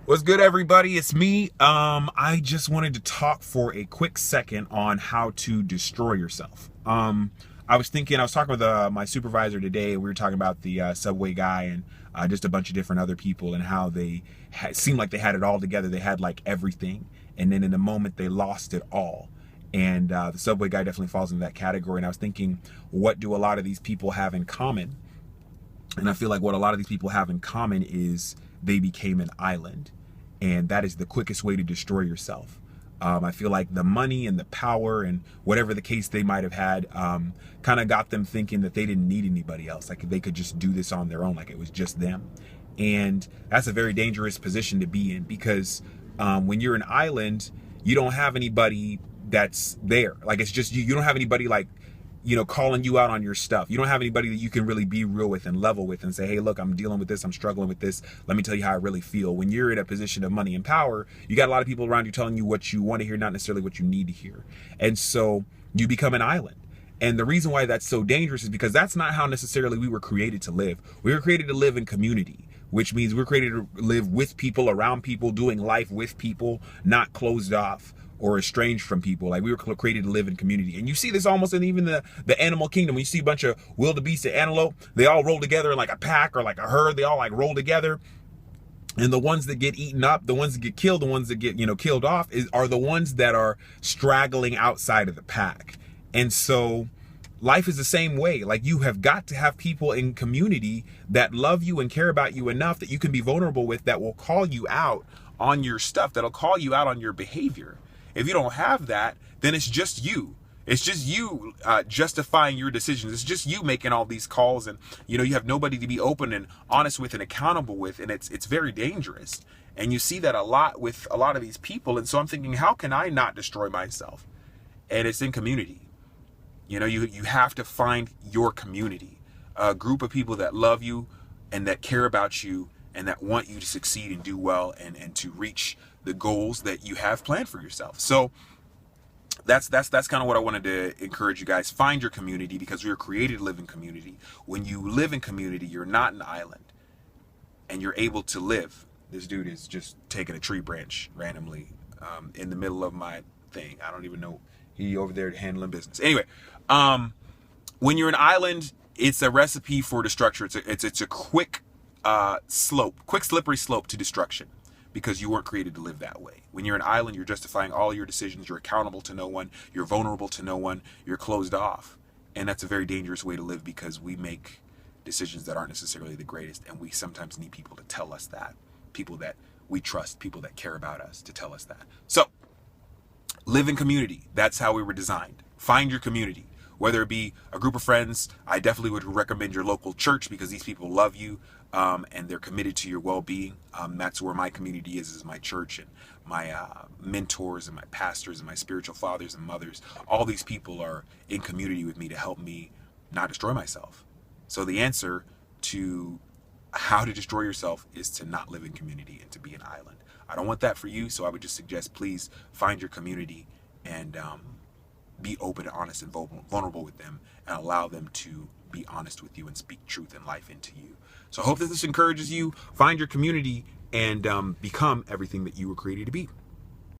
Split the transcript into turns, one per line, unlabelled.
What's good, everybody? It's me. I just wanted to talk for a quick second on how to destroy yourself. I was talking with my supervisor today. We were talking about the subway guy and just a bunch of different other people and how they seemed like they had it all together. They had like everything, and then in a moment they lost it all. And the subway guy definitely falls into that category. And I was thinking, what do a lot of these people have in common? And I feel like what a lot of these people have in common is they became an island. And that is the quickest way to destroy yourself. I feel like the money and the power and whatever the case they might have had kind of got them thinking that they didn't need anybody else. Like they could just do this on their own, like it was just them. And that's a very dangerous position to be in because when you're an island, you don't have anybody that's there. Like it's just you. You don't have anybody like calling you out on your stuff. You don't have anybody that you can really be real with and level with and say, hey, look, I'm dealing with this. I'm struggling with this. Let me tell you how I really feel. When you're in a position of money and power, you got a lot of people around you telling you what you want to hear, not necessarily what you need to hear. And so you become an island. And the reason why that's so dangerous is because that's not how necessarily we were created to live. We were created to live in community, which means we're created to live with people, around people, doing life with people, not closed off or estranged from people. Like we were created to live in community. And you see this almost in even the animal kingdom. When you see a bunch of wildebeest and antelope, they all roll together in like a pack or like a herd. They all like roll together. And the ones that get eaten up, the ones that get killed, the ones that get, killed off are the ones that are straggling outside of the pack. And so life is the same way. Like you have got to have people in community that love you and care about you enough that you can be vulnerable with, that will call you out on your stuff, that'll call you out on your behavior. If you don't have that, then it's just you. It's just you justifying your decisions. It's just you making all these calls, and you have nobody to be open and honest with and accountable with, and it's very dangerous. And you see that a lot with a lot of these people. And so I'm thinking, how can I not destroy myself? And it's in community. You have to find your community, a group of people that love you and that care about you and that want you to succeed and do well and to reach the goals that you have planned for yourself. So that's kind of what I wanted to encourage you guys. Find your community, because we were created to live in community. When you live in community, you're not an island, and you're able to live. This dude is just taking a tree branch randomly in the middle of my thing. I don't even know. He over there handling business. Anyway, when you're an island, it's a recipe for destruction. It's a quick slippery slope to destruction, because you weren't created to live that way. When you're an island, you're justifying all your decisions. You're accountable to no one. You're vulnerable to no one. You're closed off. And that's a very dangerous way to live, because we make decisions that aren't necessarily the greatest. And we sometimes need people to tell us that. People that we trust, people that care about us, to tell us that. So live in community. That's how we were designed. Find your community. Whether it be a group of friends, I definitely would recommend your local church, because these people love you and they're committed to your well-being. That's where my community is my church, and my mentors and my pastors and my spiritual fathers and mothers. All these people are in community with me to help me not destroy myself. So the answer to how to destroy yourself is to not live in community and to be an island. I don't want that for you, so I would just suggest, please find your community and be open and honest and vulnerable with them, and allow them to be honest with you and speak truth and life into you. So I hope that this encourages you. Find your community and become everything that you were created to be.